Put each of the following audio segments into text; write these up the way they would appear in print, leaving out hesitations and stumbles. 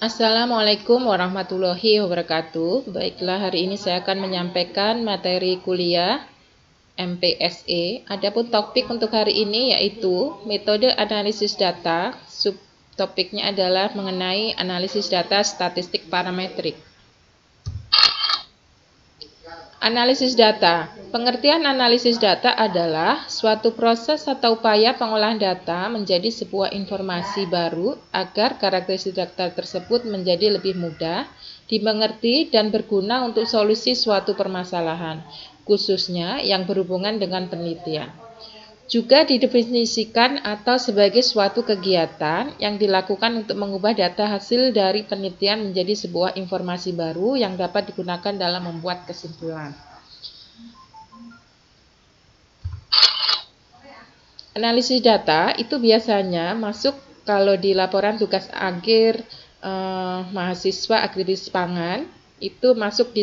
Assalamualaikum warahmatullahi wabarakatuh. Baiklah, hari ini saya akan menyampaikan materi kuliah MPSE. Adapun topik untuk hari ini yaitu metode analisis data. Subtopiknya adalah mengenai analisis data statistik parametrik. Analisis data. Pengertian analisis data adalah suatu proses atau upaya pengolahan data menjadi sebuah informasi baru agar karakteristik data tersebut menjadi lebih mudah dimengerti dan berguna untuk solusi suatu permasalahan, khususnya yang berhubungan dengan penelitian. Juga didefinisikan atau sebagai suatu kegiatan yang dilakukan untuk mengubah data hasil dari penelitian menjadi sebuah informasi baru yang dapat digunakan dalam membuat kesimpulan. Analisis data itu biasanya masuk kalau di laporan tugas akhir mahasiswa agribisnis pangan, itu masuk di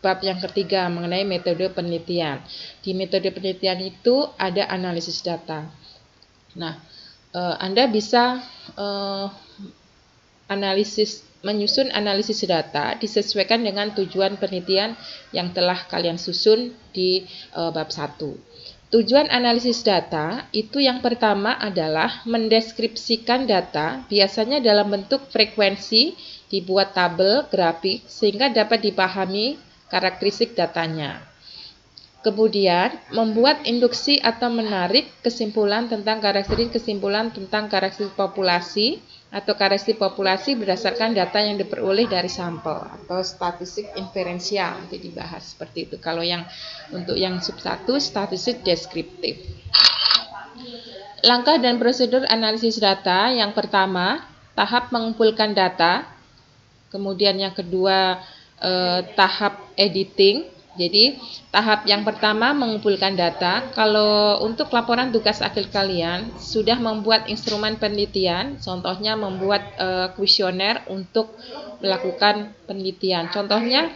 bab yang ketiga mengenai metode penelitian. Di metode penelitian itu ada analisis data. Nah, Anda bisa menyusun analisis data disesuaikan dengan tujuan penelitian yang telah kalian susun di bab 1. Tujuan analisis data itu yang pertama adalah mendeskripsikan data, biasanya dalam bentuk frekuensi, dibuat tabel, grafik, sehingga dapat dipahami karakteristik datanya. Kemudian, membuat induksi atau menarik kesimpulan tentang karakteristik populasi atau karakteristik populasi berdasarkan data yang diperoleh dari sampel atau statistik inferensial nanti dibahas seperti itu. Kalau yang untuk yang sub 1 statistik deskriptif. Langkah dan prosedur analisis data yang pertama, tahap mengumpulkan data. Kemudian yang kedua, tahap editing. Jadi tahap yang pertama mengumpulkan data. Kalau untuk laporan tugas akhir kalian sudah membuat instrumen penelitian, contohnya membuat kuesioner untuk melakukan penelitian. Contohnya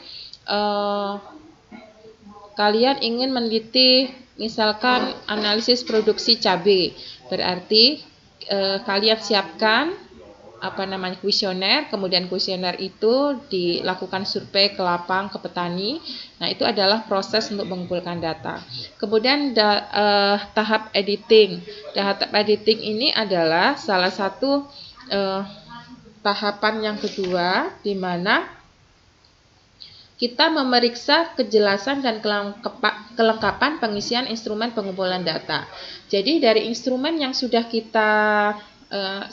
kalian ingin meneliti misalkan analisis produksi cabai, berarti kalian siapkan kuesioner, kemudian kuesioner itu dilakukan survei ke lapang ke petani. Nah, itu adalah proses untuk mengumpulkan data. Kemudian tahap editing. Tahap editing ini adalah salah satu tahapan yang kedua di mana kita memeriksa kejelasan dan kelengkapan pengisian instrumen pengumpulan data. Jadi dari instrumen yang sudah kita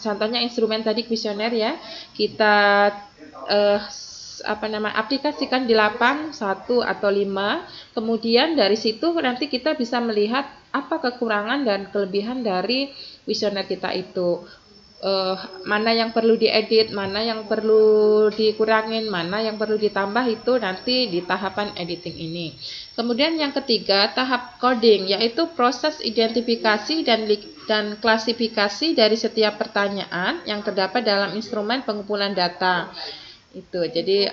contohnya instrumen tadi kuesioner ya, kita aplikasikan di lapang 1 atau 5. Kemudian dari situ nanti kita bisa melihat apa kekurangan dan kelebihan dari kuesioner kita itu. Mana yang perlu diedit, mana yang perlu dikurangin, mana yang perlu ditambah, itu nanti di tahapan editing ini. Kemudian yang ketiga, tahap coding, yaitu proses identifikasi dan klasifikasi dari setiap pertanyaan yang terdapat dalam instrumen pengumpulan data. Itu jadi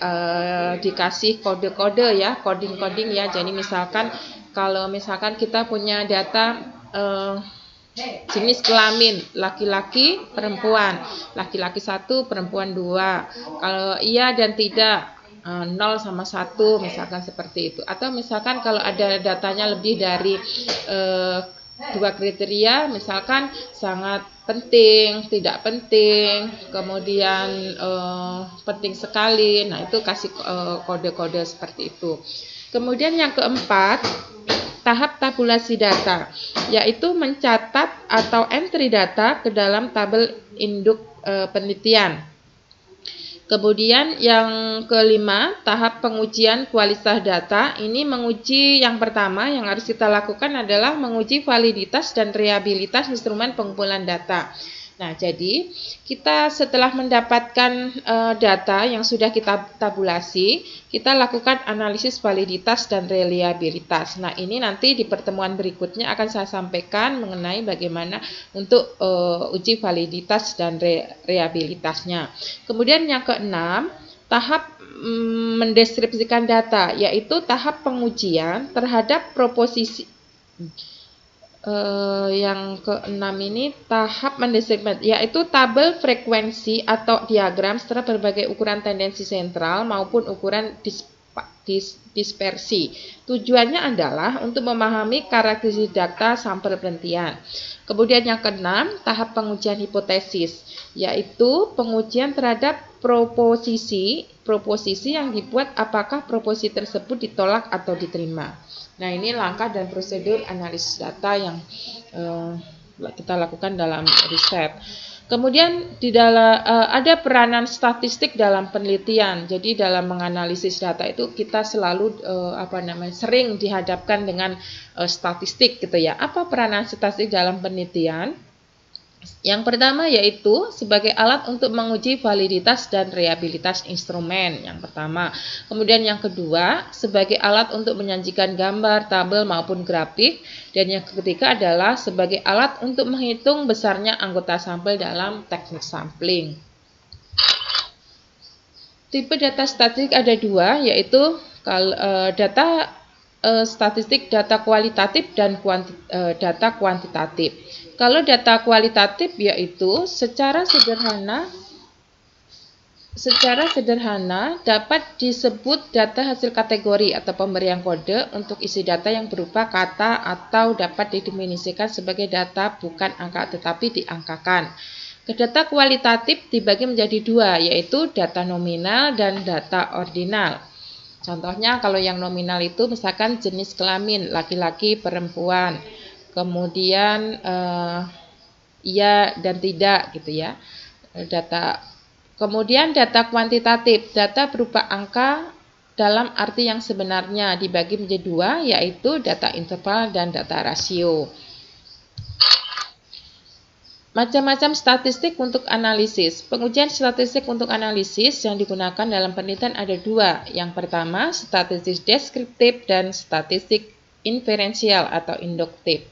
dikasih kode-kode ya, coding ya. Jadi misalkan kalau kita punya data jenis kelamin laki-laki perempuan, laki-laki 1 perempuan 2, kalau iya dan tidak 0 sama 1 misalkan seperti itu. Atau misalkan kalau ada datanya lebih dari 2 kriteria, misalkan sangat penting, tidak penting, kemudian penting sekali. Nah, itu kasih kode-kode seperti itu. Kemudian yang keempat, tahap tabulasi data, yaitu mencatat atau entry data ke dalam tabel induk penelitian. Kemudian yang kelima, tahap pengujian kualitas data. Ini menguji yang pertama yang harus kita lakukan adalah menguji validitas dan reliabilitas instrumen pengumpulan data. Nah, jadi kita setelah mendapatkan data yang sudah kita tabulasi, kita lakukan analisis validitas dan reliabilitas. Nah, ini nanti di pertemuan berikutnya akan saya sampaikan mengenai bagaimana untuk uji validitas dan reliabilitasnya. Kemudian yang keenam, tahap mendeskripsikan data, yaitu tahap pengujian terhadap proposisi Yang keenam ini tahap mendeskripsikan, yaitu tabel frekuensi atau diagram setelah berbagai ukuran tendensi sentral maupun ukuran dispersi. Tujuannya adalah untuk memahami karakteristik data sampel penelitian. Kemudian yang keenam, tahap pengujian hipotesis, yaitu pengujian terhadap proposisi yang dibuat apakah proposisi tersebut ditolak atau diterima. Nah, ini langkah dan prosedur analisis data yang kita lakukan dalam riset. Kemudian di dalam ada peranan statistik dalam penelitian. Jadi dalam menganalisis data itu kita selalu sering dihadapkan dengan statistik gitu ya. Apa peranan statistik dalam penelitian? Yang pertama yaitu sebagai alat untuk menguji validitas dan reliabilitas instrumen, yang pertama. Kemudian yang kedua, sebagai alat untuk menyajikan gambar, tabel maupun grafik. Dan yang ketiga adalah sebagai alat untuk menghitung besarnya anggota sampel dalam teknik sampling. Tipe data statistik ada dua, yaitu data statistik, data kualitatif dan data kuantitatif. Kalau data kualitatif yaitu secara sederhana dapat disebut data hasil kategori atau pemberian kode untuk isi data yang berupa kata atau dapat didefinisikan sebagai data bukan angka tetapi diangkakan. Data kualitatif dibagi menjadi dua, yaitu data nominal dan data ordinal. Contohnya kalau yang nominal itu misalkan jenis kelamin, laki-laki, perempuan. Kemudian iya dan tidak gitu ya. Kemudian data kuantitatif, data berupa angka dalam arti yang sebenarnya dibagi menjadi dua, yaitu data interval dan data rasio. Macam-macam statistik untuk analisis. Pengujian statistik untuk analisis yang digunakan dalam penelitian ada dua. Yang pertama, statistik deskriptif dan statistik inferensial atau induktif.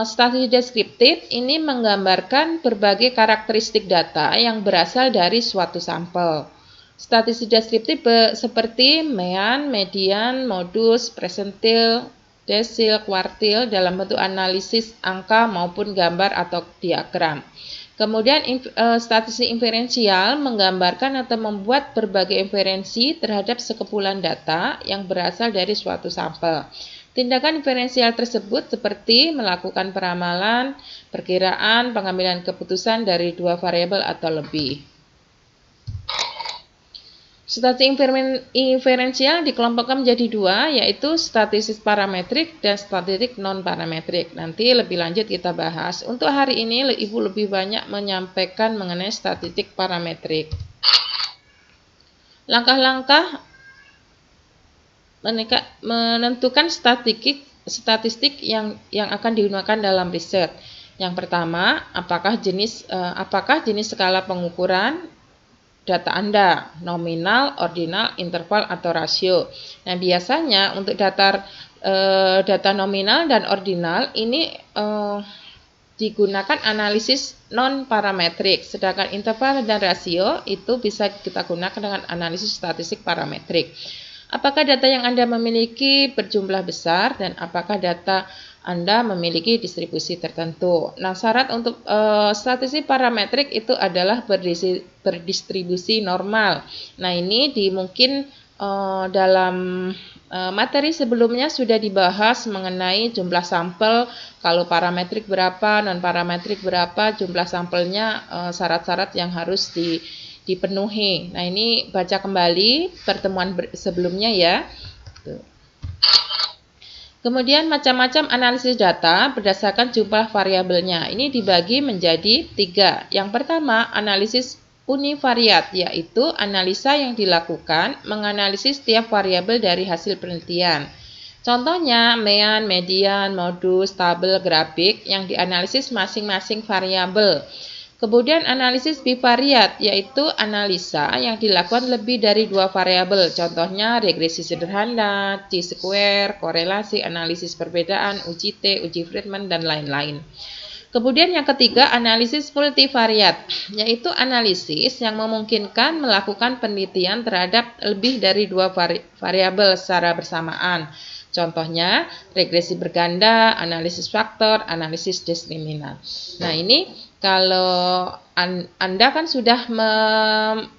Statistik deskriptif ini menggambarkan berbagai karakteristik data yang berasal dari suatu sampel. Statistik deskriptif seperti mean, median, modus, persentil, desil, kuartil dalam bentuk analisis angka maupun gambar atau diagram. Kemudian statistik inferensial menggambarkan atau membuat berbagai inferensi terhadap sekumpulan data yang berasal dari suatu sampel. Tindakan inferensial tersebut seperti melakukan peramalan, perkiraan, pengambilan keputusan dari dua variabel atau lebih. Statistik inferensial dikelompokkan menjadi dua, yaitu statistik parametrik dan statistik non-parametrik. Nanti lebih lanjut kita bahas. Untuk hari ini, Ibu lebih banyak menyampaikan mengenai statistik parametrik. Langkah-langkah menentukan statistik yang akan digunakan dalam riset. Yang pertama, apakah jenis skala pengukuran data Anda, nominal, ordinal, interval, atau rasio. Nah, biasanya untuk data nominal dan ordinal ini digunakan analisis non-parametrik, sedangkan interval dan rasio itu bisa kita gunakan dengan analisis statistik parametrik. Apakah data yang Anda memiliki berjumlah besar dan apakah data Anda memiliki distribusi tertentu. Nah, syarat untuk statistik parametrik itu adalah berdistribusi normal. Nah, ini mungkin dalam materi sebelumnya sudah dibahas mengenai jumlah sampel, kalau parametrik berapa, non-parametrik berapa, jumlah sampelnya, syarat-syarat yang harus dipenuhi. Nah, ini baca kembali pertemuan sebelumnya ya. Kemudian macam-macam analisis data berdasarkan jumlah variabelnya. Ini dibagi menjadi 3. Yang pertama, analisis univariat, yaitu analisa yang dilakukan menganalisis setiap variabel dari hasil penelitian. Contohnya, mean, median, modus, tabel, grafik yang dianalisis masing-masing variabel. Kemudian analisis bivariat, yaitu analisa yang dilakukan lebih dari 2 variabel. Contohnya regresi sederhana, T-square, korelasi, analisis perbedaan, uji T, uji Friedman, dan lain-lain. Kemudian yang ketiga, analisis multivariat, yaitu analisis yang memungkinkan melakukan penelitian terhadap lebih dari 2 variabel secara bersamaan. Contohnya regresi berganda, analisis faktor, analisis diskriminan. Nah, ini kalau Anda kan sudah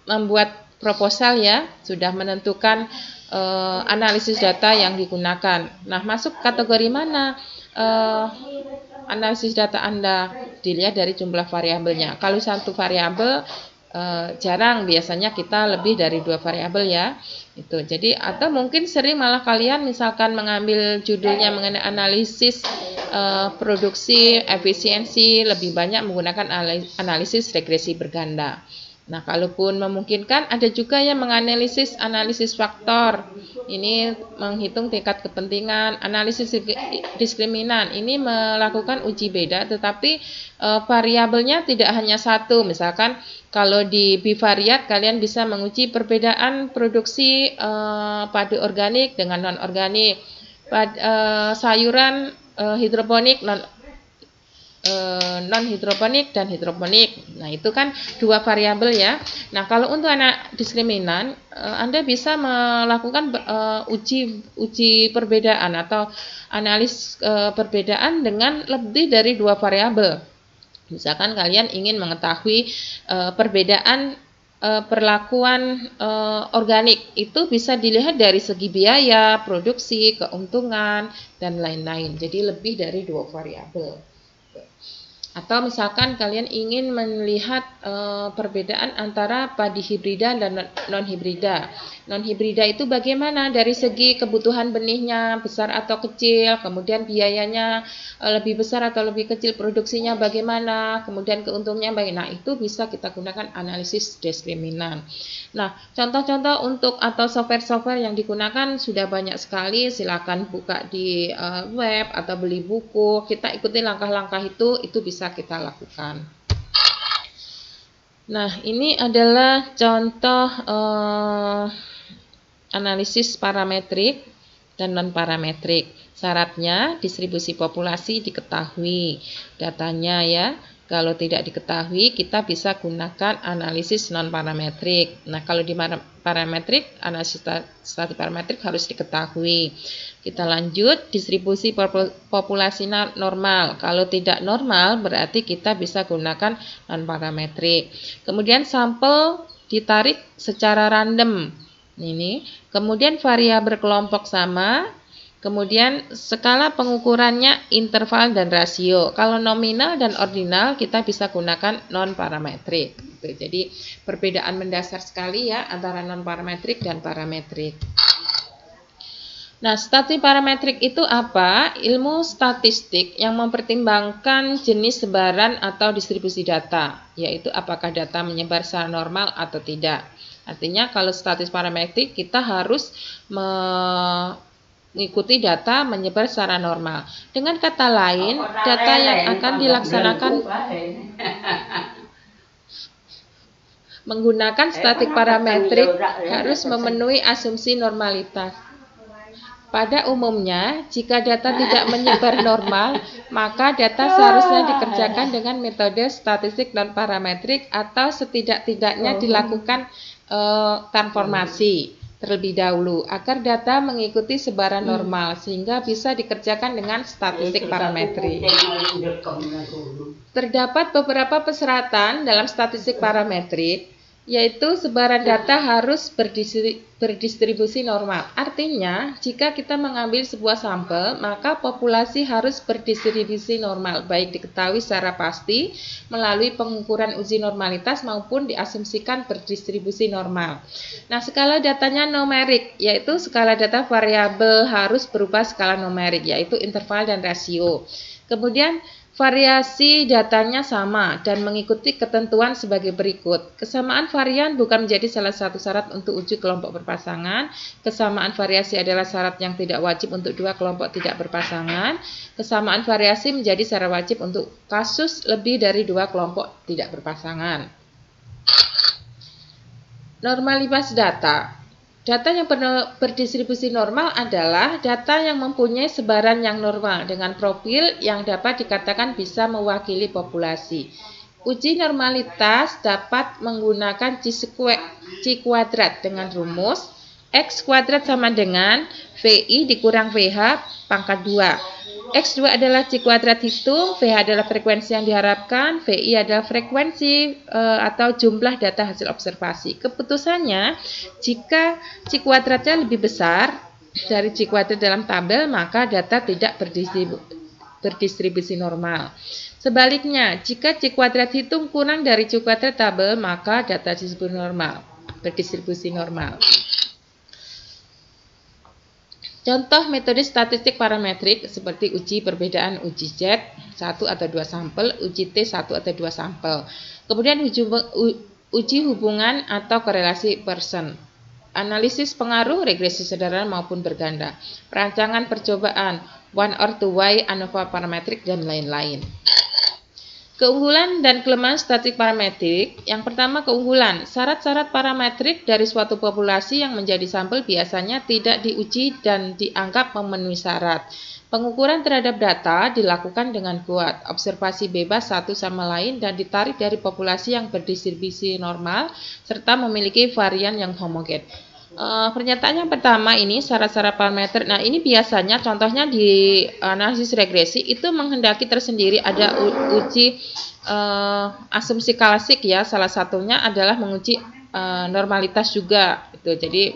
membuat proposal ya, sudah menentukan analisis data yang digunakan. Nah, masuk kategori mana analisis data Anda? Dilihat dari jumlah variabelnya. Kalau satu variabel jarang, biasanya kita lebih dari 2 variabel ya. Itu. Jadi atau mungkin sering malah kalian misalkan mengambil judulnya mengenai analisis produksi efisiensi, lebih banyak menggunakan analisis regresi berganda. Nah, kalaupun memungkinkan ada juga yang menganalisis analisis faktor. Ini menghitung tingkat kepentingan. Analisis diskriminan ini melakukan uji beda, tetapi variabelnya tidak hanya satu. Misalkan kalau di bivariat kalian bisa menguji perbedaan produksi padu organik dengan non organik, sayuran hidroponik non hidroponik dan hidroponik. Nah, itu kan 2 variabel ya. Nah, kalau untuk anak diskriminan, Anda bisa melakukan uji perbedaan atau analis perbedaan dengan lebih dari 2 variabel. Misalkan kalian ingin mengetahui perbedaan perlakuan organik, itu bisa dilihat dari segi biaya, produksi, keuntungan, dan lain-lain. Jadi lebih dari 2 variabel. Atau misalkan kalian ingin melihat perbedaan antara padi hibrida dan non-hibrida. Non-hibrida itu bagaimana dari segi kebutuhan benihnya, besar atau kecil, kemudian biayanya lebih besar atau lebih kecil, produksinya bagaimana, kemudian keuntungannya bagaimana. Nah, itu bisa kita gunakan analisis diskriminan. Nah, contoh-contoh untuk atau software-software yang digunakan sudah banyak sekali. Silakan buka di web atau beli buku. Kita ikuti langkah-langkah itu bisa kita lakukan. Nah, ini adalah contoh analisis parametrik dan non-parametrik. Syaratnya distribusi populasi diketahui, datanya ya. Kalau tidak diketahui, kita bisa gunakan analisis non-parametrik. Nah, kalau di parametrik, analisis statik parametrik harus diketahui. Kita lanjut, distribusi populasi normal. Kalau tidak normal, berarti kita bisa gunakan non-parametrik. Kemudian sampel ditarik secara random. Ini. Kemudian variabel kelompok sama. Kemudian skala pengukurannya interval dan rasio. Kalau nominal dan ordinal kita bisa gunakan non-parametrik. Jadi perbedaan mendasar sekali ya antara non-parametrik dan parametrik. Nah, statistik parametrik itu apa? Ilmu statistik yang mempertimbangkan jenis sebaran atau distribusi data, yaitu apakah data menyebar secara normal atau tidak. Artinya kalau statistik parametrik kita harus mengikuti data menyebar secara normal. Dengan kata lain, data yang akan dilaksanakan menggunakan statistik parametrik harus memenuhi asumsi normalitas. Pada umumnya, jika data tidak menyebar normal, maka data seharusnya dikerjakan dengan metode statistik non-parametrik atau setidak-tidaknya dilakukan transformasi terlebih dahulu agar data mengikuti sebaran normal sehingga bisa dikerjakan dengan statistik parametrik. Terdapat beberapa persyaratan dalam statistik parametrik, yaitu sebaran data harus berdistribusi normal. Artinya, jika kita mengambil sebuah sampel, maka populasi harus berdistribusi normal, baik diketahui secara pasti melalui pengukuran uji normalitas maupun diasumsikan berdistribusi normal. Nah, skala datanya numerik, yaitu skala data variabel harus berupa skala numerik, yaitu interval dan rasio. Kemudian variasi datanya sama dan mengikuti ketentuan sebagai berikut. Kesamaan varian bukan menjadi salah satu syarat untuk uji kelompok berpasangan. Kesamaan variasi adalah syarat yang tidak wajib untuk 2 kelompok tidak berpasangan. Kesamaan variasi menjadi syarat wajib untuk kasus lebih dari 2 kelompok tidak berpasangan. Normalitas data. Data yang berdistribusi normal adalah data yang mempunyai sebaran yang normal dengan profil yang dapat dikatakan bisa mewakili populasi. Uji normalitas dapat menggunakan C kuadrat dengan rumus X kuadrat sama dengan VI dikurang VH pangkat 2. X2 adalah C kuadrat hitung, VH adalah frekuensi yang diharapkan, VI adalah frekuensi atau jumlah data hasil observasi. Keputusannya, jika C kuadratnya lebih besar dari C kuadrat dalam tabel, maka data tidak berdistribusi normal. Sebaliknya, jika C kuadrat hitung kurang dari C kuadrat tabel, maka data disebut normal, berdistribusi normal. Contoh metode statistik parametrik seperti uji perbedaan uji Z 1 atau 2 sampel, uji T 1 atau 2 sampel. Kemudian uji hubungan atau korelasi Pearson. Analisis pengaruh regresi sederhana maupun berganda. Perancangan percobaan one or two way ANOVA parametrik dan lain-lain. Keunggulan dan kelemahan statistik parametrik. Yang pertama, keunggulan. Syarat-syarat parametrik dari suatu populasi yang menjadi sampel biasanya tidak diuji dan dianggap memenuhi syarat. Pengukuran terhadap data dilakukan dengan kuat, observasi bebas satu sama lain dan ditarik dari populasi yang berdistribusi normal serta memiliki varian yang homogen. Pernyataan yang pertama ini syarat-syarat parameter. Nah, ini biasanya contohnya di analisis regresi itu menghendaki tersendiri ada uji asumsi klasik ya. Salah satunya adalah menguji normalitas juga. Itu jadi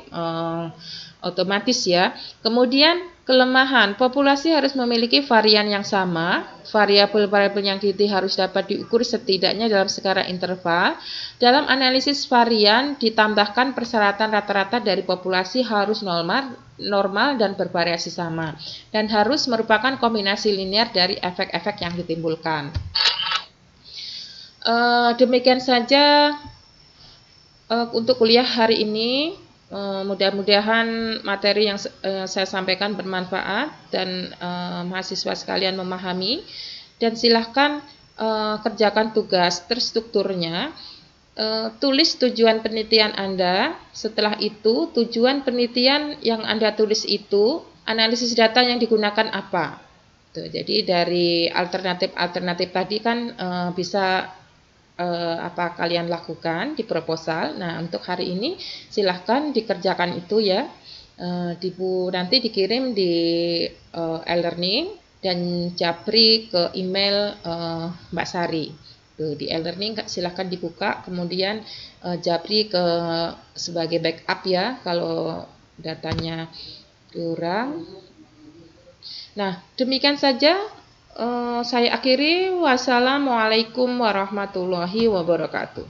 otomatis ya. Kemudian kelemahan, populasi harus memiliki varian yang sama. Variabel-variabel yang harus dapat diukur setidaknya dalam skala interval. Dalam analisis varian ditambahkan persyaratan rata-rata dari populasi harus normal dan bervariasi sama. Dan harus merupakan kombinasi linear dari efek-efek yang ditimbulkan. Demikian saja untuk kuliah hari ini. Mudah-mudahan materi yang saya sampaikan bermanfaat dan mahasiswa sekalian memahami, dan silahkan kerjakan tugas terstrukturnya, tulis tujuan penelitian Anda. Setelah itu tujuan penelitian yang Anda tulis itu, analisis data yang digunakan apa. Jadi dari alternatif tadi kan bisa apa kalian lakukan di proposal. Nah, untuk hari ini silahkan dikerjakan itu ya. Nanti dikirim di e-learning dan japri ke email Mbak Sari. Di e-learning silahkan dibuka, kemudian japri ke sebagai backup ya kalau datanya kurang. Nah, demikian saja. Saya akhiri. Wassalamualaikum warahmatullahi wabarakatuh.